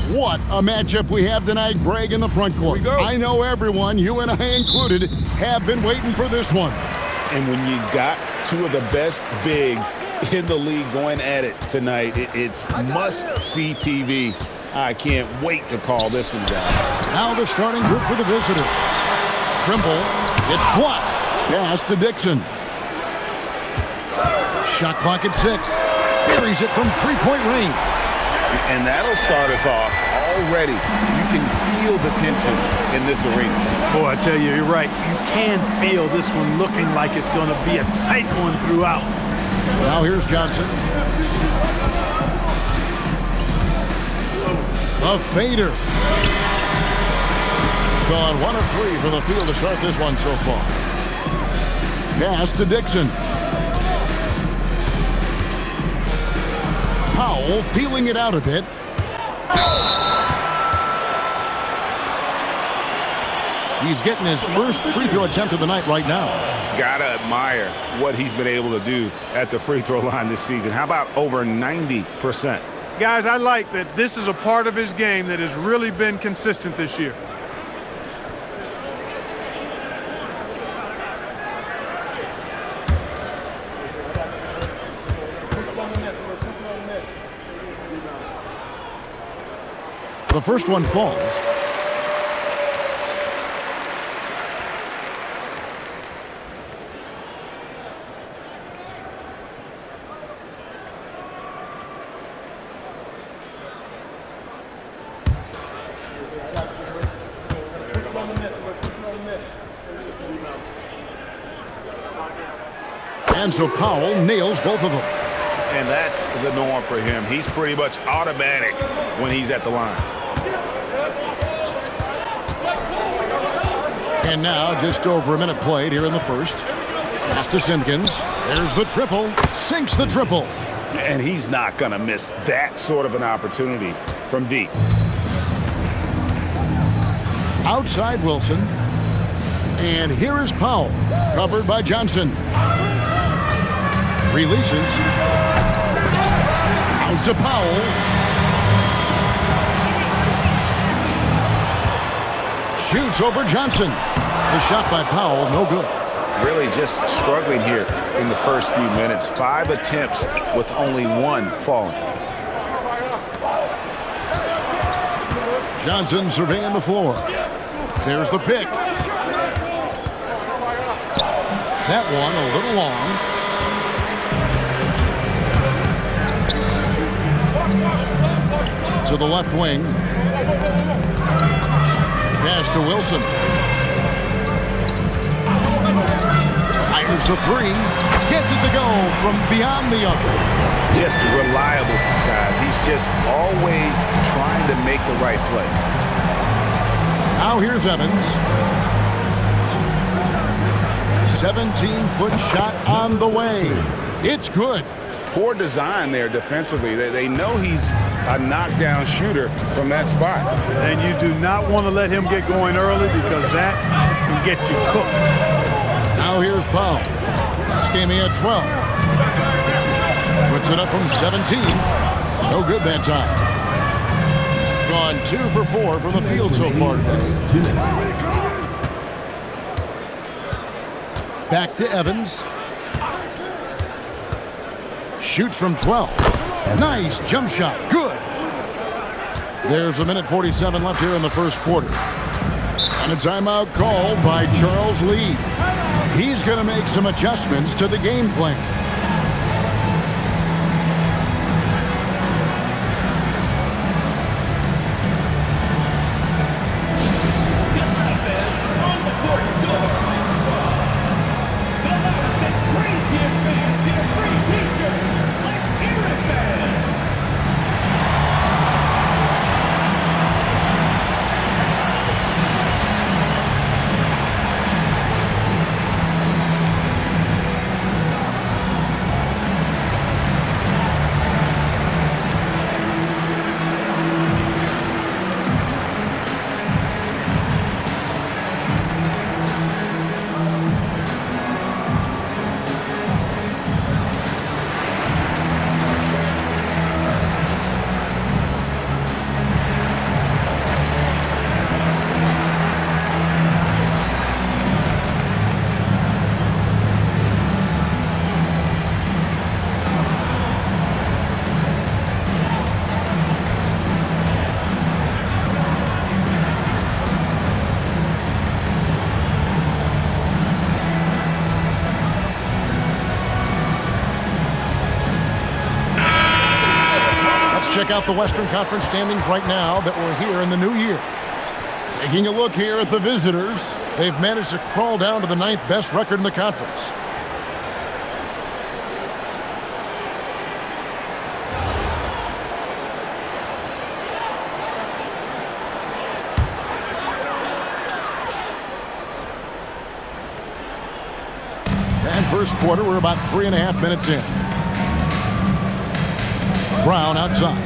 What a matchup we have tonight, Greg, in the front court. I know everyone, you and I included, have been waiting for this one. And when you got two of the best bigs in the league going at it tonight, it's must-see TV. I can't wait to call this one down. Now the starting group for the visitors. Trimble, it's blocked. Pass to Dixon. Shot clock at 6. Buries it from three-point range. And that'll start us off already. You can feel the tension in this arena. Boy, I tell you, you're right. You can feel this one looking like it's going to be a tight one throughout. Now here's Johnson. A fader. Gone 1 of 3 from the field to start this one so far. Pass to Dixon. Powell feeling it out a bit. He's getting his first free throw attempt of the night right now. Gotta admire what he's been able to do at the free throw line this season. How about over 90%? Guys, I like that this is a part of his game that has really been consistent this year. The first one falls. And so Powell nails both of them. And that's the norm for him. He's pretty much automatic when he's at the line. And now just over a minute played here in the first. Pass to Simpkins. There's the triple. Sinks the triple. And he's not going to miss that sort of an opportunity from deep. Outside Wilson. And here is Powell. Covered by Johnson. Releases. Out to Powell. Shoots over Johnson. The shot by Powell, no good. Really just struggling here in the first few minutes. 5 attempts with only 1 falling. Johnson surveying the floor. There's the pick. That one a little long. To the left wing. Pass to Wilson. Fires the 3. Gets it to go from beyond the arc. Just reliable, guys. He's just always trying to make the right play. Now here's Evans. 17-foot shot on the way. It's good. Poor design there defensively. They know he's a knockdown shooter from that spot. And you do not want to let him get going early because that can get you cooked. Now here's Powell. This game he had 12. Puts it up from 17. No good that time. Gone 2 for 4 from the field so far today. Back to Evans. Shoots from 12. Nice jump shot. Good. There's a minute 47 left here in the first quarter. And a timeout called by Charles Lee. He's going to make some adjustments to the game plan. check out the Western Conference standings right now that we're here in the new year. Taking a look here at the visitors, they've managed to crawl down to the 9th best record in the conference. And first quarter, we're about 3.5 minutes in. Brown outside.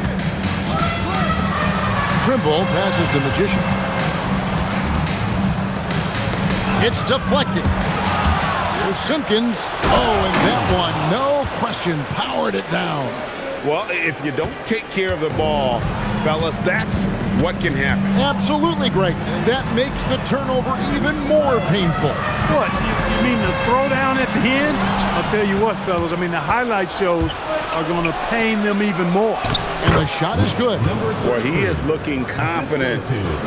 Trimble passes to Magician. It's deflected. Here's Simpkins. Oh, and that one, no question, powered it down. Well, if you don't take care of the ball, fellas, that's what can happen. Absolutely, Greg. That makes the turnover even more painful. What? You mean the throwdown at the end? I'll tell you what, fellas. I mean, the highlight shows are going to pain them even more. And the shot is good. Boy, he is looking confident.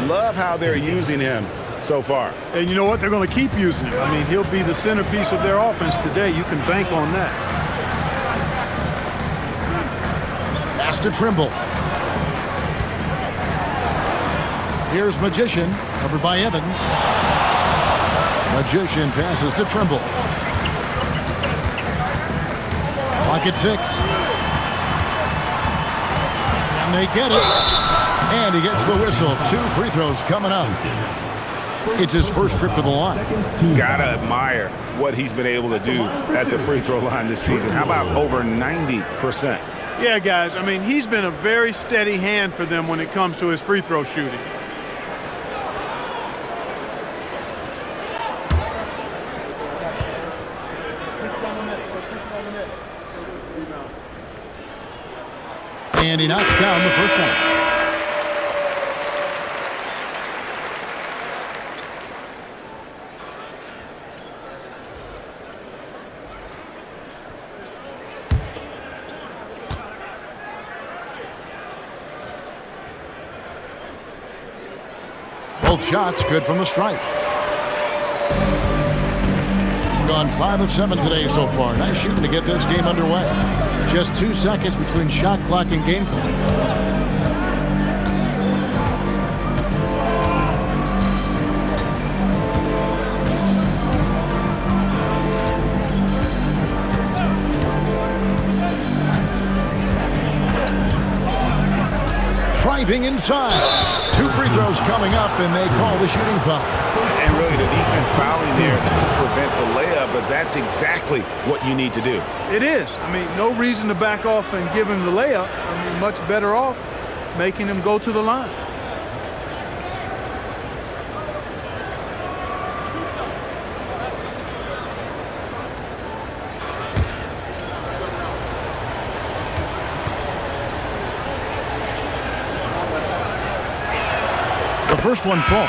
Love how they're using him so far. And you know what? They're going to keep using him. I mean, he'll be the centerpiece of their offense today. You can bank on that. Pass to Trimble. Here's Magician, covered by Evans. Magician passes to Trimble. Clock at 6. And they get it. And he gets the whistle. 2 free throws coming up. It's his first trip to the line. Gotta admire what he's been able to do at the free throw line this season. How about over 90%? Yeah, guys, I mean, he's been a very steady hand for them when it comes to his free throw shooting. And he knocks down the first one. Both shots good from the stripe. Gone 5 of 7 today so far. Nice shooting to get this game underway. Just 2 seconds between shot clock and game clock. Driving inside. 2 free throws coming up, and they call the shooting foul. And really the defense fouling there to prevent the layup, but that's exactly what you need to do. It is. I mean, no reason to back off and give him the layup. I mean, much better off making him go to the line. The first one falls.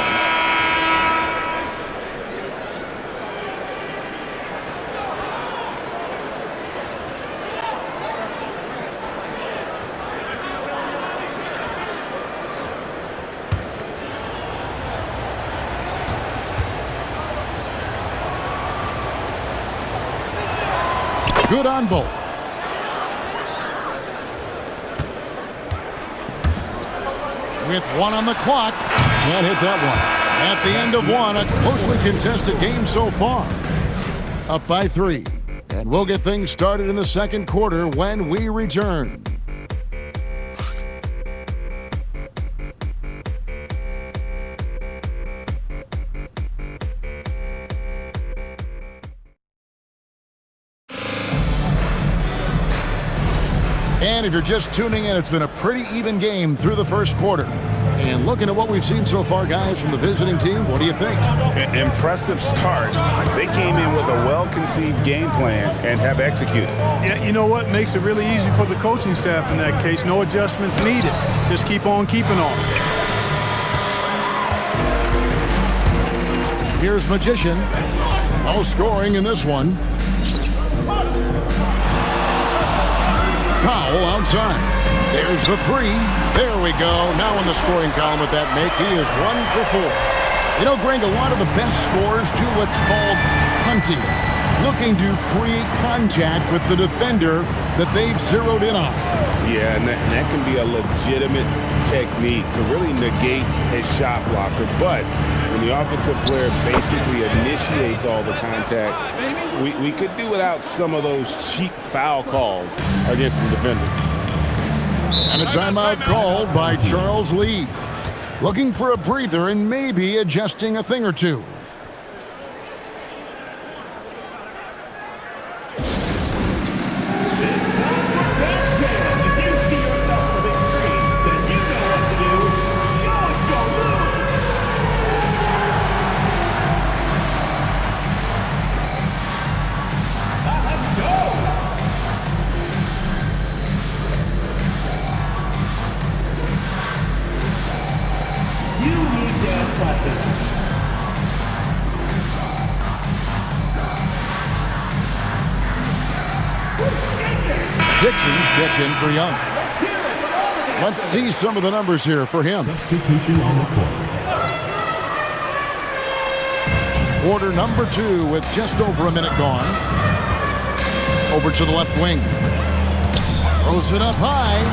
Good on both. With 1 on the clock. Can't hit that one. At the end of 1, a closely contested game so far. Up by 3. And we'll get things started in the second quarter when we return. And if you're just tuning in, it's been a pretty even game through the first quarter. And looking at what we've seen so far, guys, from the visiting team, what do you think? Impressive start. They came in with a well-conceived game plan and have executed. Yeah, you know what makes it really easy for the coaching staff in that case? No adjustments needed. Just keep on keeping on. Here's Magician. No scoring in this one. Powell outside. There's the 3. There we go. Now in the scoring column with that make, he is 1 for 4. You know, Greg, a lot of the best scorers do what's called hunting. looking to create contact with the defender that they've zeroed in on. Yeah, and that can be a legitimate technique to really negate a shot blocker. But when the offensive player basically initiates all the contact, we could do without some of those cheap foul calls against the defenders. And a timeout called by Charles Lee. Looking for a breather and maybe adjusting a thing or two. Dixon's checked in for Young. Let's see some of the numbers here for him. Substitution on the court. Quarter number 2 with just over a minute gone. Over to the left wing. Throws it up high.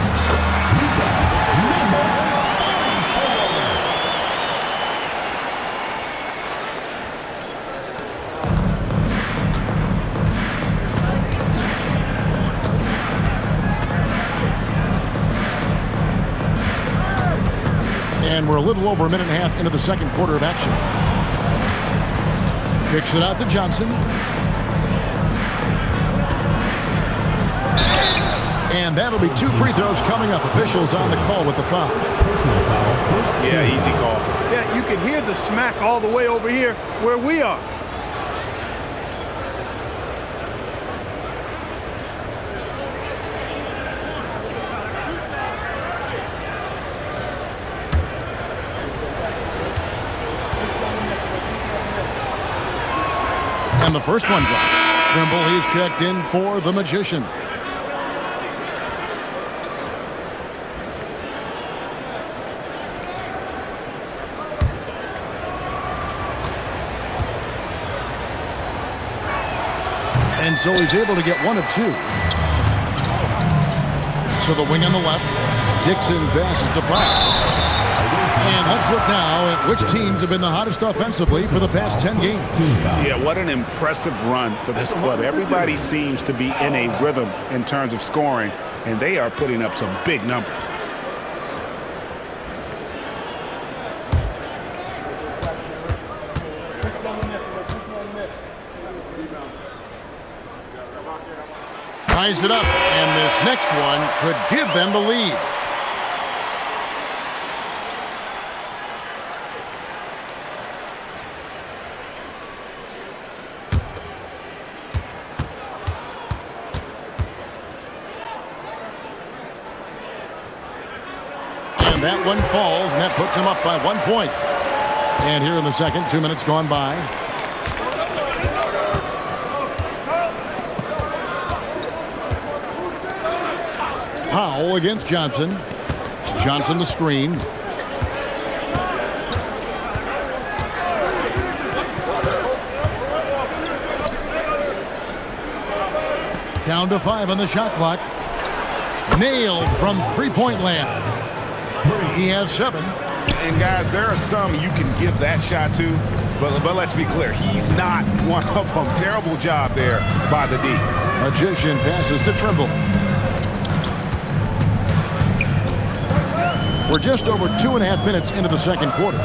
And we're a little over a minute and a half into the second quarter of action. Kicks it out to Johnson. And that'll be 2 free throws coming up. Officials on the call with the foul. Yeah, easy call. Yeah, you can hear the smack all the way over here where we are. And the first one drops. Trimble, he's checked in for the Magician. And so he's able to get 1 of 2. To the wing on the left. Dixon passes to Powell. And let's look now at which teams have been the hottest offensively for the past 10 games. Yeah, what an impressive run for this club. Everybody seems to be in a rhythm in terms of scoring, and they are putting up some big numbers. Ties it up, and this next one could give them the lead. And that one falls, and that puts him up by 1 point. And here in the second, 2 minutes gone by. Powell against Johnson. Johnson the screen. Down to 5 on the shot clock. Nailed from three-point land. He has 7. And guys, there are some you can give that shot to, but let's be clear, he's not one of them. Terrible job there by the D. Magician passes to Trimble. We're just over 2.5 minutes into the second quarter.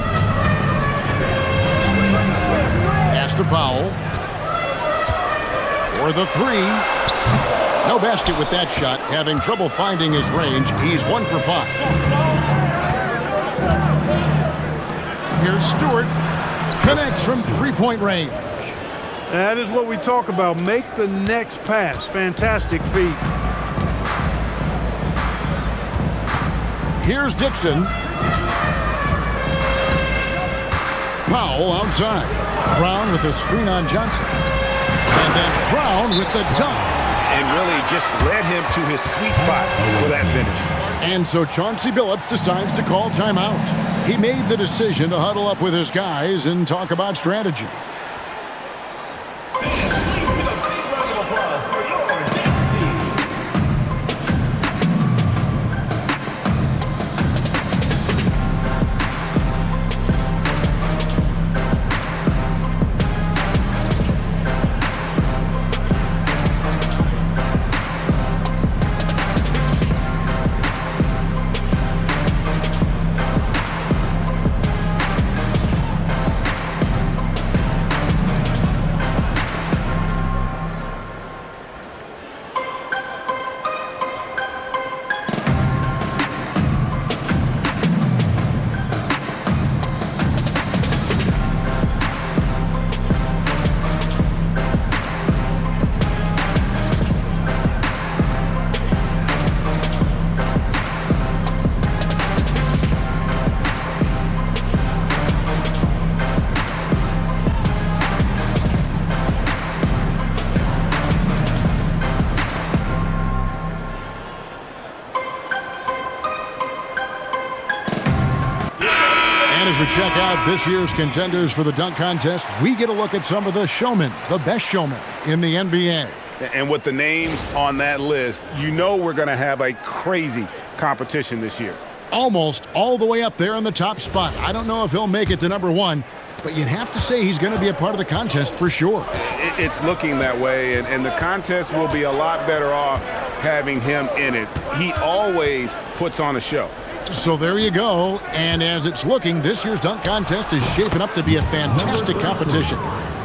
Pass to Powell. For the 3. No basket with that shot. Having trouble finding his range. He's 1 for 5. Here's Stewart. Connects from three-point range. That is what we talk about. Make the next pass. Fantastic feat. Here's Dixon. Powell outside. Brown with the screen on Johnson. And then Brown with the dunk. And really just led him to his sweet spot for that finish. And so Chauncey Billups decides to call timeout. He made the decision to huddle up with his guys and talk about strategy. And as we check out this year's contenders for the dunk contest, we get a look at some of the showmen, the best showmen in the NBA. And with the names on that list, you know we're going to have a crazy competition this year. Almost all the way up there in the top spot. I don't know if he'll make it to number one, but you'd have to say he's going to be a part of the contest for sure. It's looking that way, and the contest will be a lot better off having him in it. He always puts on a show. So there you go, and as it's looking, this year's dunk contest is shaping up to be a fantastic competition.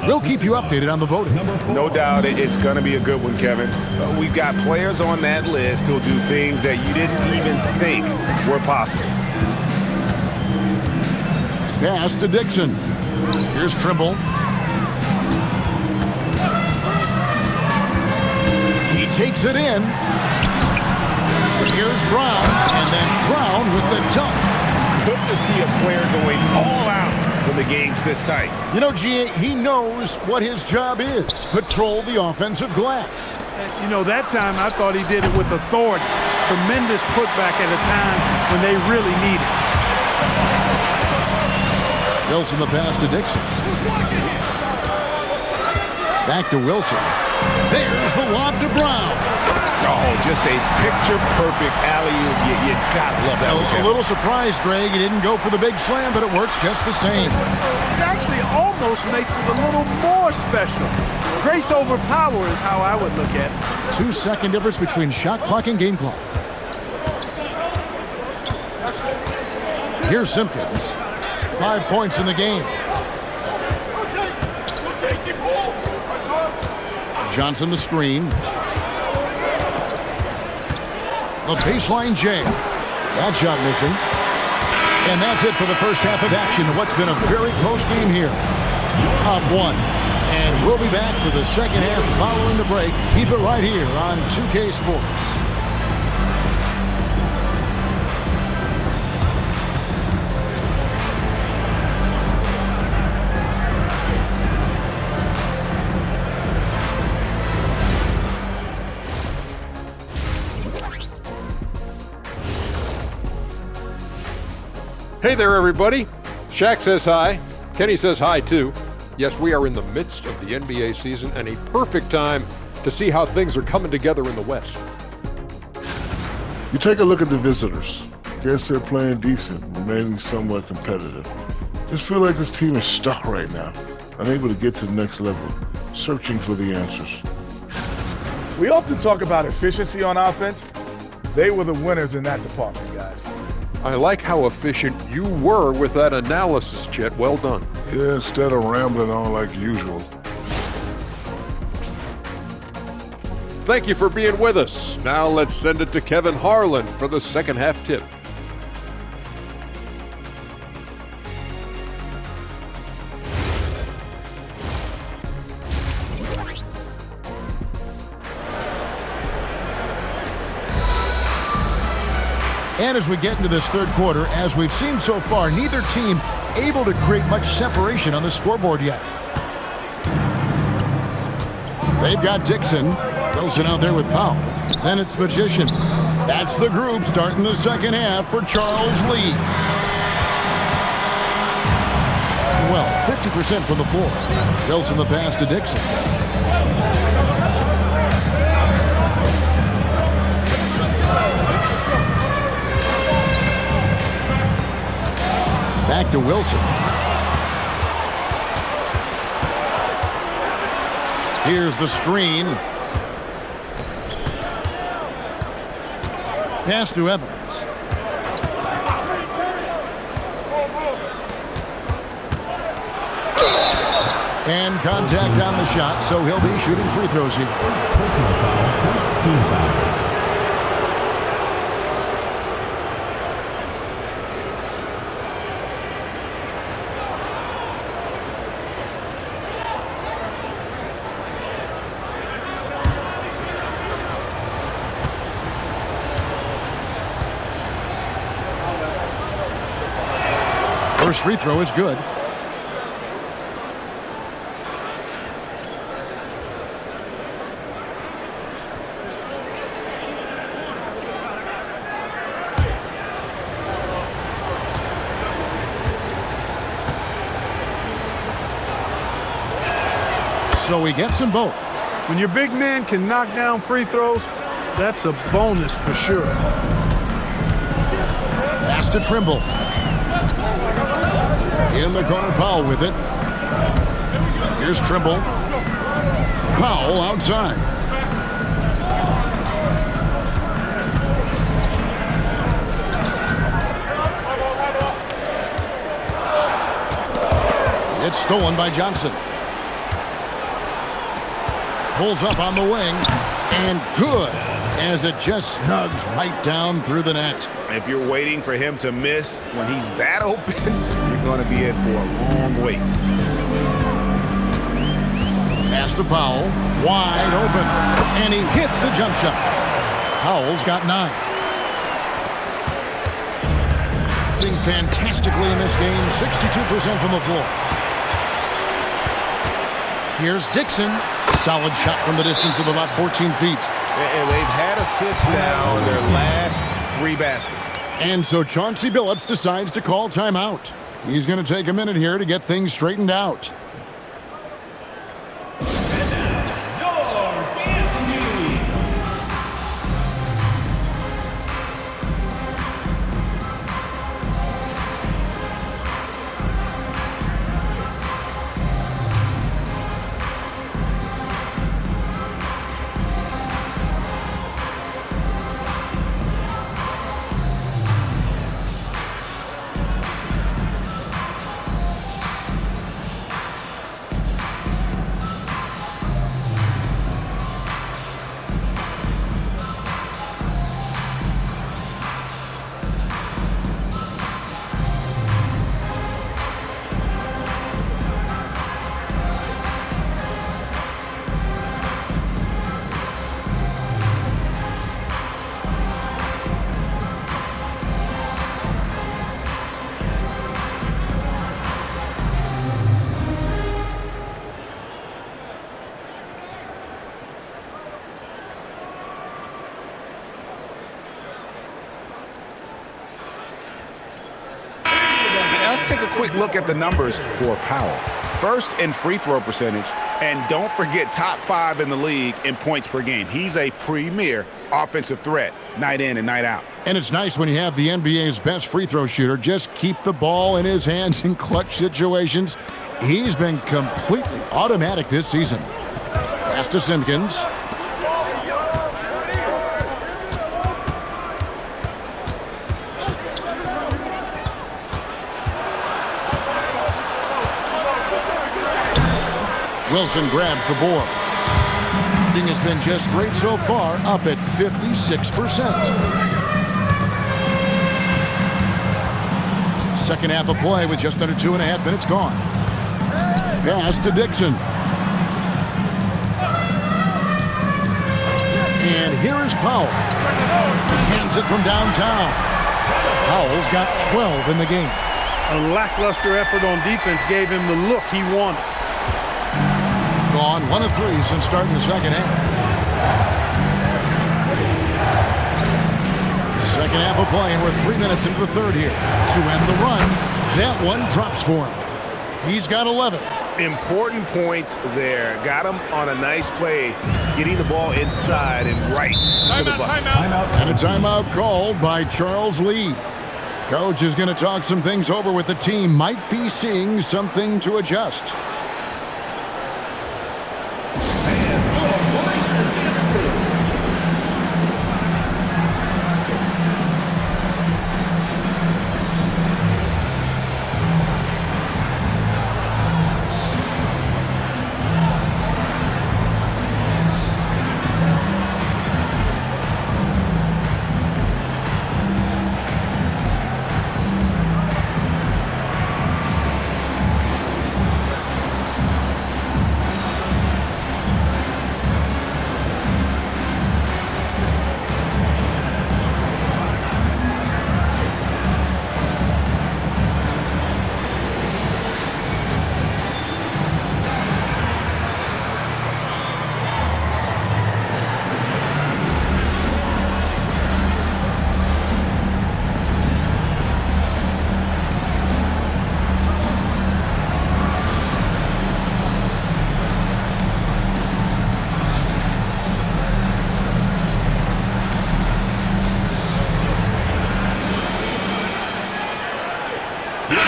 We'll keep you updated on the voting. No doubt it's going to be a good one, Kevin. We've got players on that list who'll do things that you didn't even think were possible. Pass to Dixon. Here's Trimble. He takes it in. Here's Brown, and then Brown with the dunk. Good to see a player going all out when the game's this tight. You know, G.A., he knows what his job is. Patrol the offensive glass. You know, that time I thought he did it with authority. Tremendous putback at a time when they really need it. Wilson the pass to Dixon. Back to Wilson. There's the lob to Brown. Oh, just a picture-perfect alley-oop. You gotta love that one, Kevin. A little surprised, Greg. He didn't go for the big slam, but it works just the same. It actually almost makes it a little more special. Grace over power is how I would look at it. 2 second difference between shot clock and game clock. Here's Simpkins. 5 points in the game. Johnson the screen. The baseline jam. That shot missing. And that's it for the first half of action. What's been a very close game here. Up one. And we'll be back for the second half following the break. Keep it right here on 2K Sports. Hey there, everybody. Shaq says hi. Kenny says hi, too. Yes, we are in the midst of the NBA season and a perfect time to see how things are coming together in the West. You take a look at the visitors. Guess they're playing decent, remaining somewhat competitive. Just feel like this team is stuck right now, unable to get to the next level, searching for the answers. We often talk about efficiency on offense. They were the winners in that department, guys. I like how efficient you were with that analysis, Chet. Well done. Yeah, instead of rambling on like usual. Thank you for being with us. Now let's send it to Kevin Harlan for the second half tip. And as we get into this third quarter, as we've seen so far, neither team able to create much separation on the scoreboard yet. They've got Dixon. Wilson out there with Powell. Then it's Magician. That's the group starting the second half for Charles Lee. Well, 50% from the floor. Wilson the pass to Dixon. Back to Wilson. Here's the screen. Pass to Evans. And contact on the shot, so he'll be shooting free throws here. Personal foul, first team foul. First free throw is good. So he gets them both. When your big man can knock down free throws, that's a bonus for sure. Pass to Trimble. In the corner, Powell with it. Here's Trimble. Powell outside. It's stolen by Johnson. Pulls up on the wing, and good, as it just snugs right down through the net. If you're waiting for him to miss when he's that open, you're going to be in for a long wait. Pass to Powell, wide open, and he hits the jump shot. Powell's got 9. Doing fantastically in this game, 62% from the floor. Here's Dixon. Solid shot from the distance of about 14 feet. And they've had assists now in their last 3 baskets. And so Chauncey Billups decides to call timeout. He's going to take a minute here to get things straightened out. Let's take a quick look at the numbers for Powell. First in free throw percentage, and don't forget top 5 in the league in points per game. He's a premier offensive threat night in and night out. And it's nice when you have the NBA's best free throw shooter just keep the ball in his hands in clutch situations. He's been completely automatic this season. Pass to Simpkins. Wilson grabs the board. Shooting has been just great so far, up at 56%. Second half of play with just under 2.5 minutes gone. Pass to Dixon. And here is Powell. He hands it from downtown. Powell's got 12 in the game. A lackluster effort on defense gave him the look he wanted. Gone 1 of 3 since starting the second half. Second half of play, and we're 3 minutes into the third here. To end the run, that one drops for him. He's got 11. Important points there. Got him on a nice play, getting the ball inside and right to the bucket. And a timeout called by Charles Lee. Coach is going to talk some things over with the team. Might be seeing something to adjust.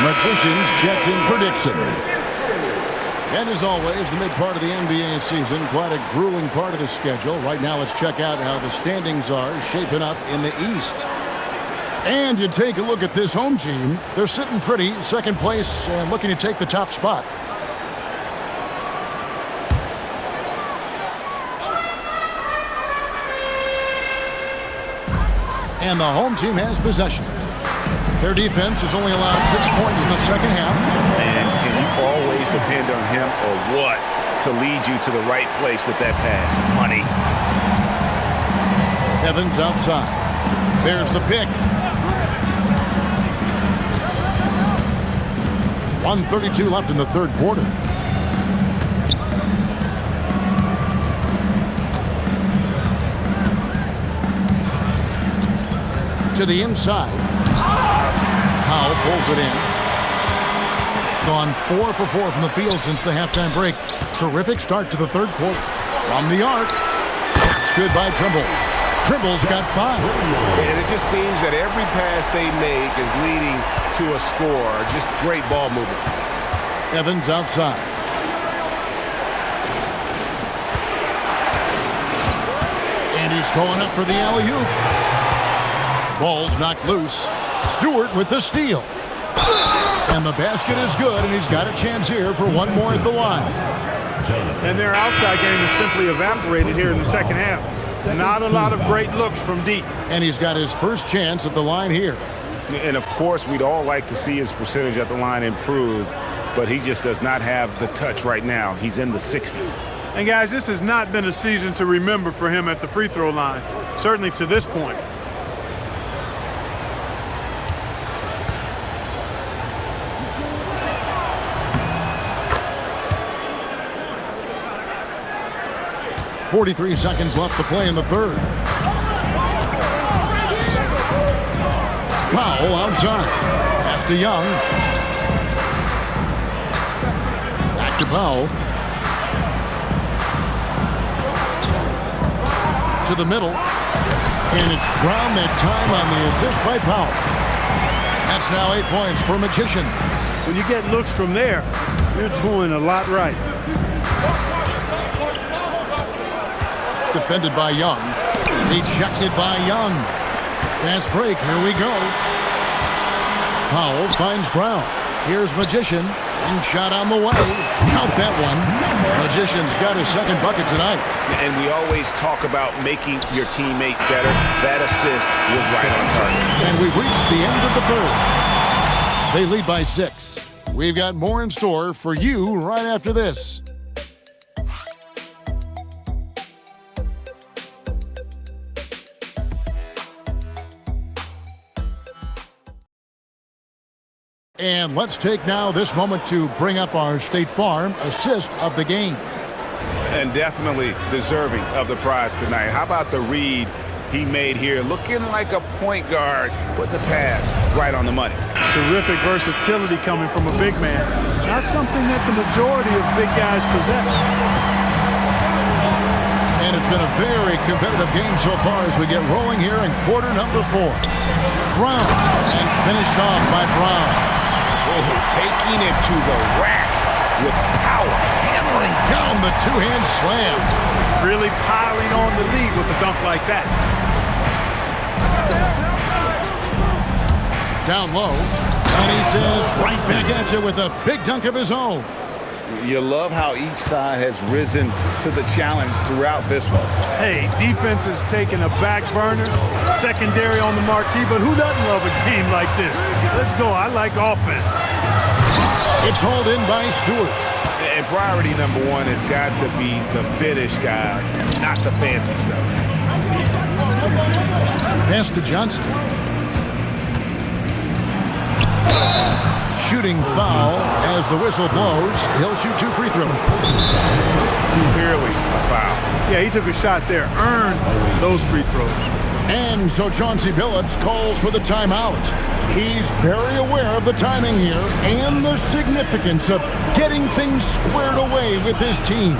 Magicians checked in for Dixon. And as always, the mid part of the NBA season, quite a grueling part of the schedule. Right now, let's check out how the standings are shaping up in the East. And you take a look at this home team. They're sitting pretty, second place, and looking to take the top spot. And the home team has possession. Their defense has only allowed 6 points in the second half. And can you always depend on him or what to lead you to the right place with that pass? Money. Evans outside. There's the pick. 1:32 left in the third quarter. To the inside. Powell pulls it in. Gone 4 for 4 from the field since the halftime break. Terrific start to the third quarter. From the arc. That's good by Trimble. Trimble's got 5. And it just seems that every pass they make is leading to a score. Just great ball movement. Evans outside. And he's going up for the alley-oop. Ball's knocked loose. Stewart with the steal. And the basket is good, and he's got a chance here for one more at the line. And their outside game is simply evaporated here in the second half. Not a lot of great looks from deep. And he's got his first chance at the line here. And, of course, we'd all like to see his percentage at the line improve, but he just does not have the touch right now. He's in the 60s. And, guys, this has not been a season to remember for him at the free throw line, certainly to this point. .43 seconds left to play in the third. Powell outside. Pass to Young. Back to Powell. To the middle. And it's Brown that time on the assist by Powell. That's now 8 points for Magician. When you get looks from there, you're doing a lot right. Defended by Young. Ejected by Young. Fast break. Here we go. Powell finds Brown. Here's Magician. And shot on the way. Count that one. Magician's got his second bucket tonight. And we always talk about making your teammate better. That assist was right on target. And we've reached the end of the third. They lead by 6. We've got more in store for you right after this. And let's take now this moment to bring up our State Farm assist of the game. And definitely deserving of the prize tonight. How about the read he made here? Looking like a point guard, putting the pass right on the money. Terrific versatility coming from a big man. Not something that the majority of big guys possess. And it's been a very competitive game so far as we get rolling here in quarter number 4. Brown, and finished off by Brown. Taking it to the rack with power. Hammering down the two-hand slam. Really piling on the lead with a dunk like that. Down low. And he says right back at you with a big dunk of his own. You love how each side has risen to the challenge throughout this one. Hey, defense is taking a back burner, secondary on the marquee, but who doesn't love a game like this? Let's go. I like offense. It's hauled in by Stewart. And priority number 1 has got to be the finish, guys, not the fancy stuff. Pass to Johnson. Shooting foul as the whistle blows. He'll shoot 2 free throws. Clearly a foul. Yeah, he took a shot there. Earned those free throws. And so Chauncey Billups calls for the timeout. He's very aware of the timing here and the significance of getting things squared away with his team.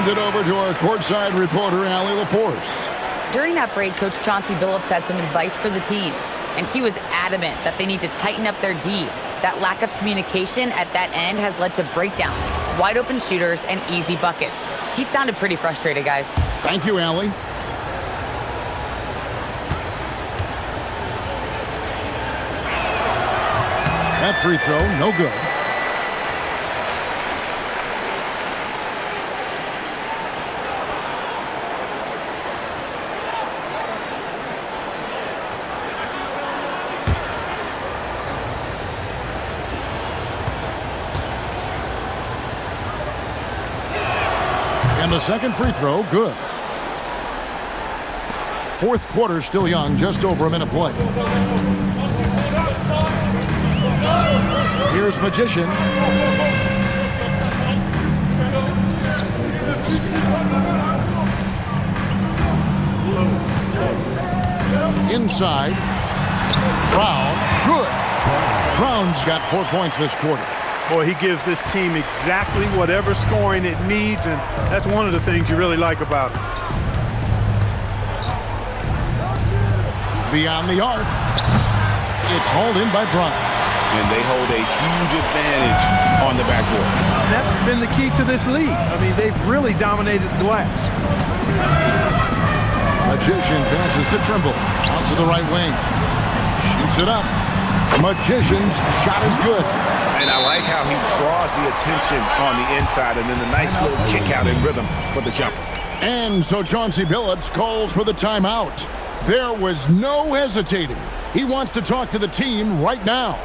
Send it over to our courtside reporter, Allie LaForce. During that break, Coach Chauncey Billups had some advice for the team, and he was adamant that they need to tighten up their D. That lack of communication at that end has led to breakdowns, wide open shooters, and easy buckets. He sounded pretty frustrated, guys. Thank you, Allie. That free throw, no good. And the second free throw, good. Fourth quarter still young, just over a minute play. Here's Magician. Inside. Brown, good. Brown's got 4 points this quarter. Boy, he gives this team exactly whatever scoring it needs, and that's one of the things you really like about him. Beyond the arc. It's hauled in by Brown. And they hold a huge advantage on the backboard. That's been the key to this league. I mean, they've really dominated the glass. Magician passes to Trimble. Out to the right wing. Shoots it up. Magician's shot is good. And I like how he draws the attention on the inside and then the nice little kick out in rhythm for the jumper. And so Chauncey Billups calls for the timeout. There was no hesitating. He wants to talk to the team right now.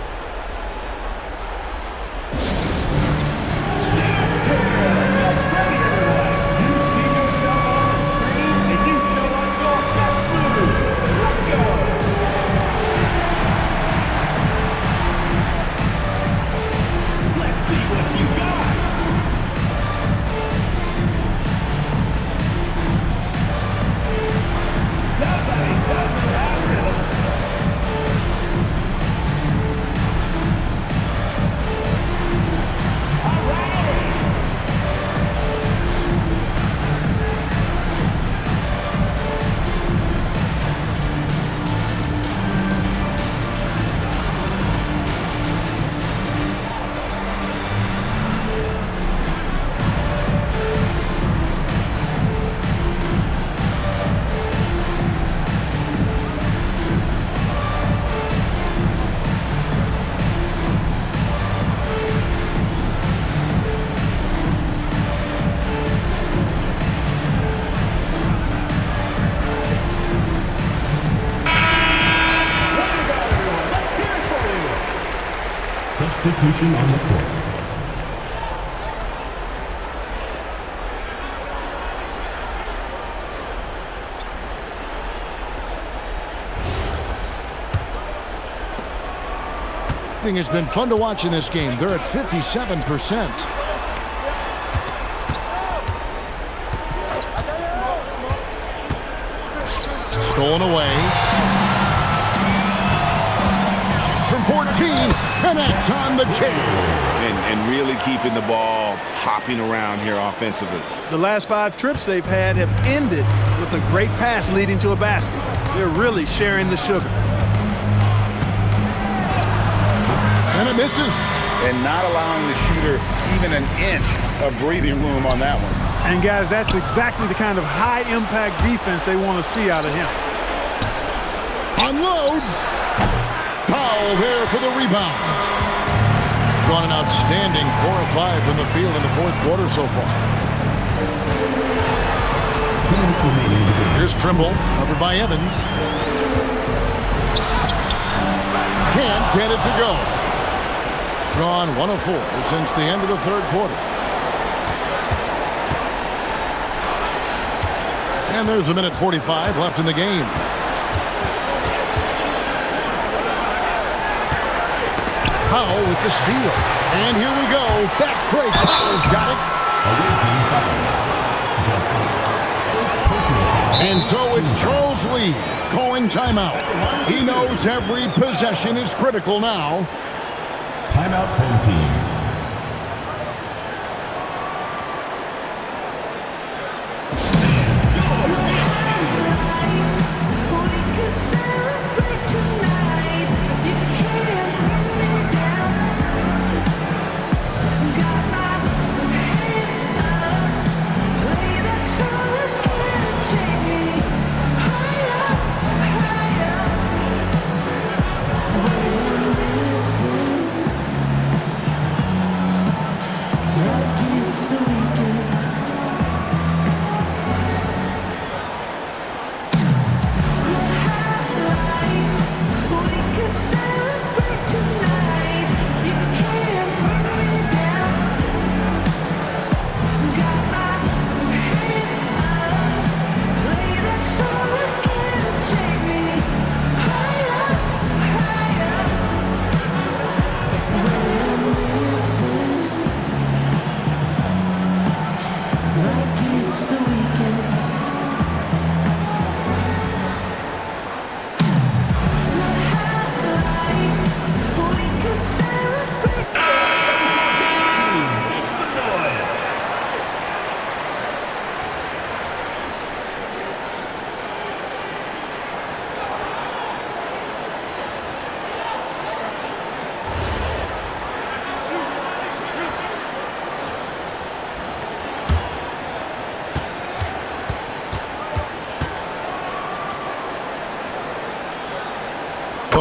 Substitution on the court. It's been fun to watch in this game. They're at 57%. Stolen away. From 14, connects on the chain. And really keeping the ball hopping around here offensively. The last 5 trips they've had have ended with a great pass leading to a basket. They're really sharing the sugar. And it misses. And not allowing the shooter even an inch of breathing room on that one. And guys, that's exactly the kind of high-impact defense they want to see out of him. Unloads. Powell there for the rebound. Gone an outstanding 4 of 5 from the field in the fourth quarter so far. Here's Trimble, covered by Evans. Can't get it to go. Gone 1 of 4 since the end of the third quarter. And there's a minute 45 left in the game. Powell with the steal. And here we go. Fast break. Powell's got it. And so it's Charles Lee calling timeout. He knows every possession is critical now. Timeout, home team.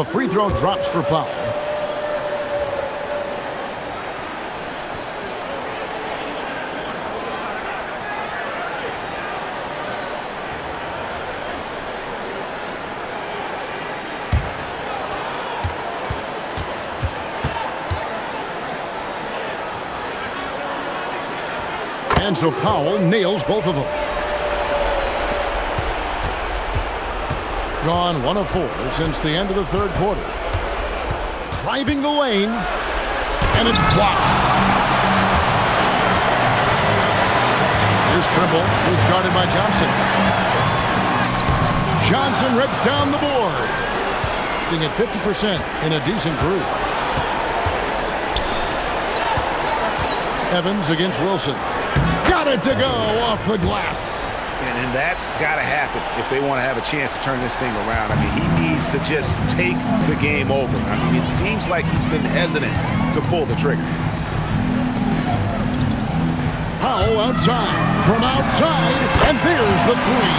The free throw drops for Powell. And so Powell nails both of them. Gone 1 of 4 since the end of the third quarter. Driving the lane, and it's blocked. Here's Trimble, who's guarded by Johnson. Johnson rips down the board. Being at 50% in a decent groove. Evans against Wilson. Got it to go off the glass. And that's got to happen if they want to have a chance to turn this thing around. I mean, he needs to just take the game over. I mean, it seems like he's been hesitant to pull the trigger. Powell outside, from outside, and there's the three.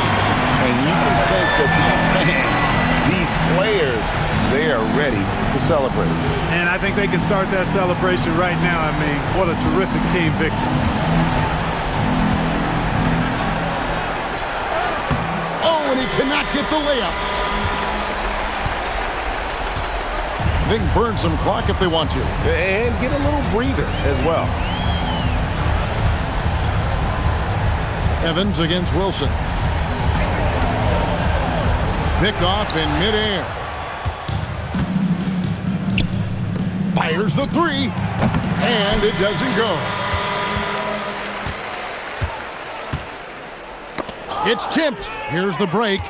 And you can sense that these fans, these players, they are ready to celebrate. And I think they can start that celebration right now. I mean, what a terrific team victory. And he cannot get the layup. They can burn some clock if they want to. And get a little breather as well. Evans against Wilson. Pick off in midair. Fires the three. And it doesn't go. It's tipped. Here's the break. And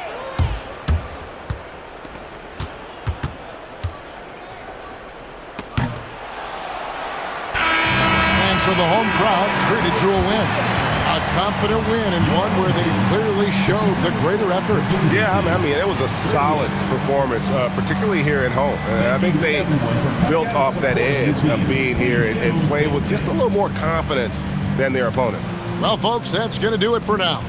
so the home crowd treated to a win. A confident win and one where they clearly showed the greater effort. Yeah, I mean, it was a solid performance, particularly here at home. And I think they built off that edge of being here and played with just a little more confidence than their opponent. Well, folks, that's going to do it for now.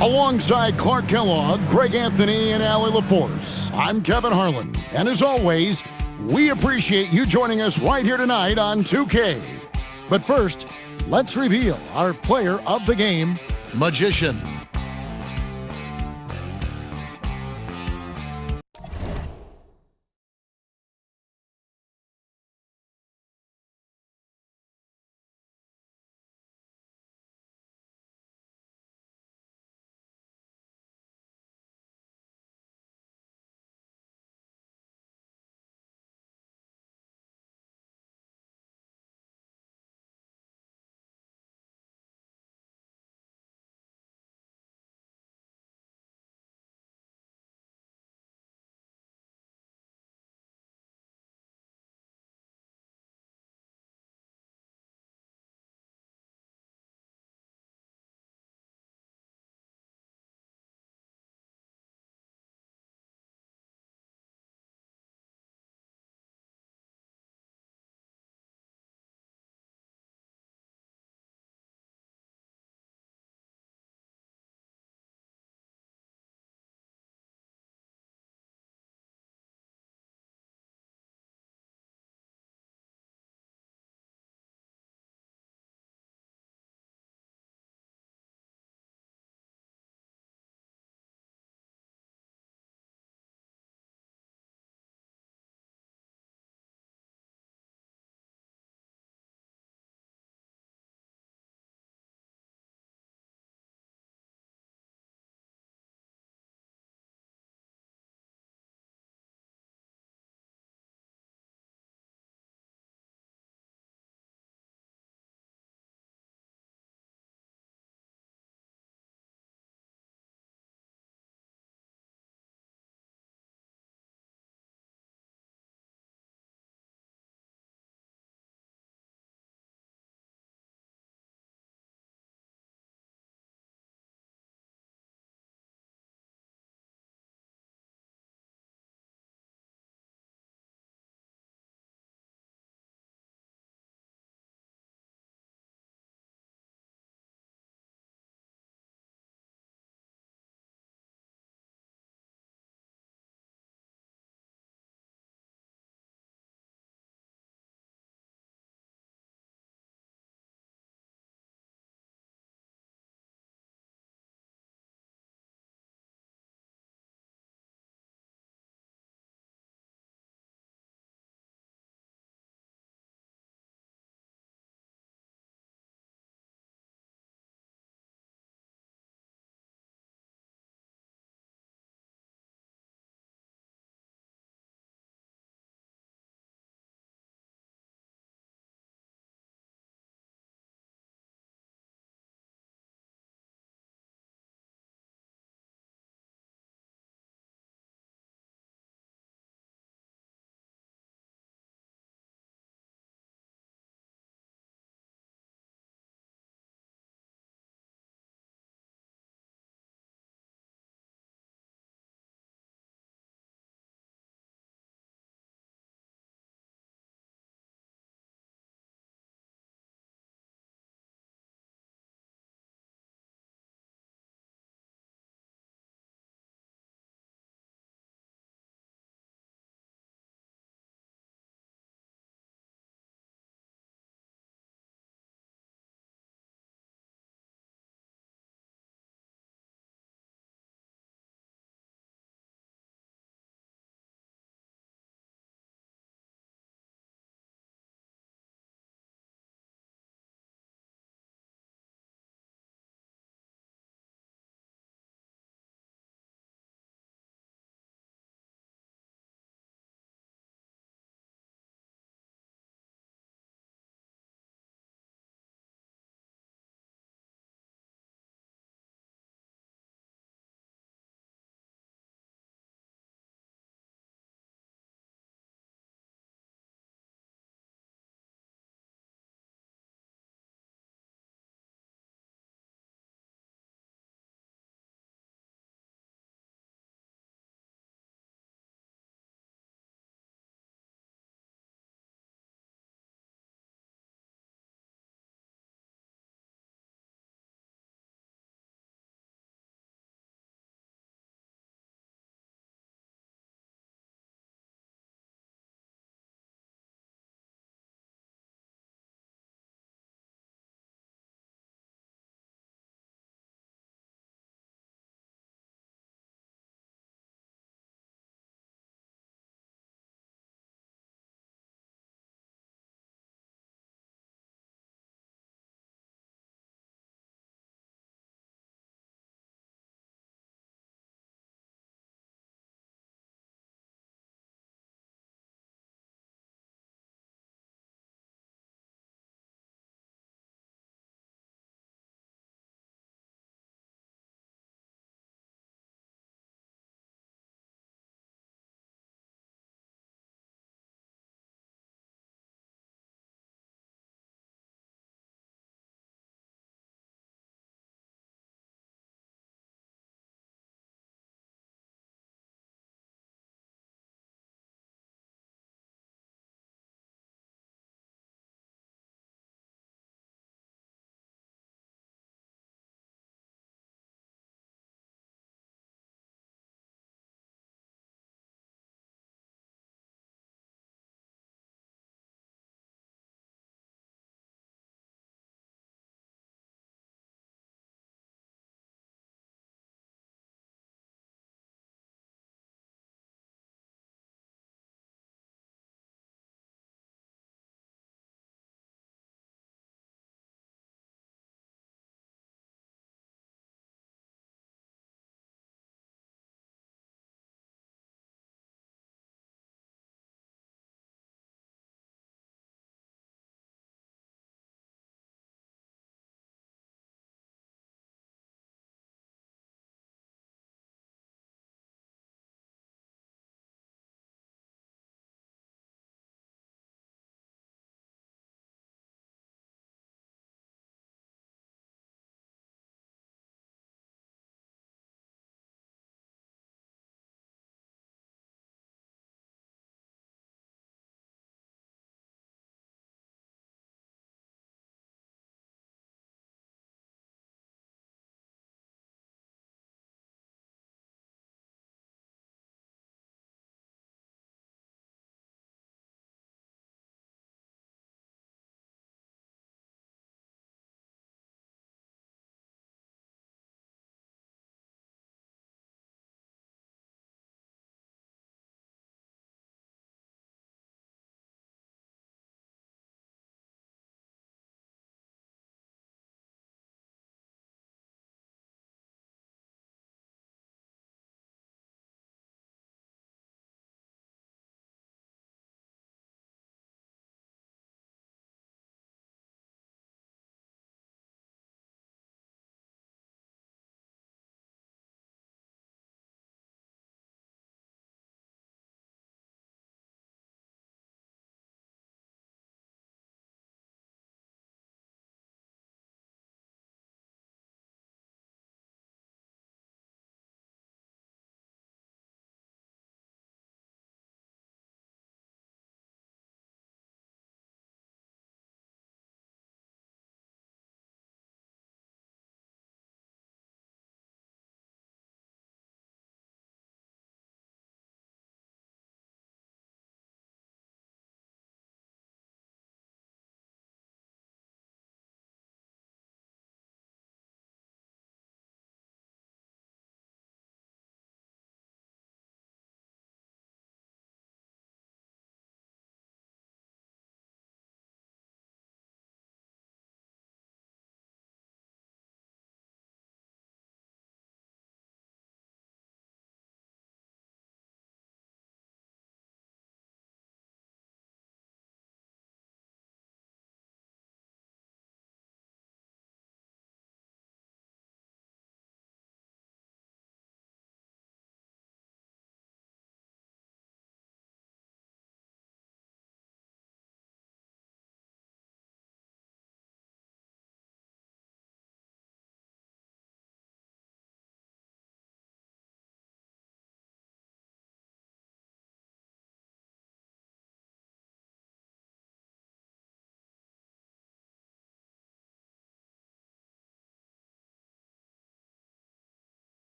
Alongside Clark Kellogg, Greg Anthony, and Allie LaForce, I'm Kevin Harlan. And as always, we appreciate you joining us right here tonight on 2K. But first, let's reveal our player of the game, Magician.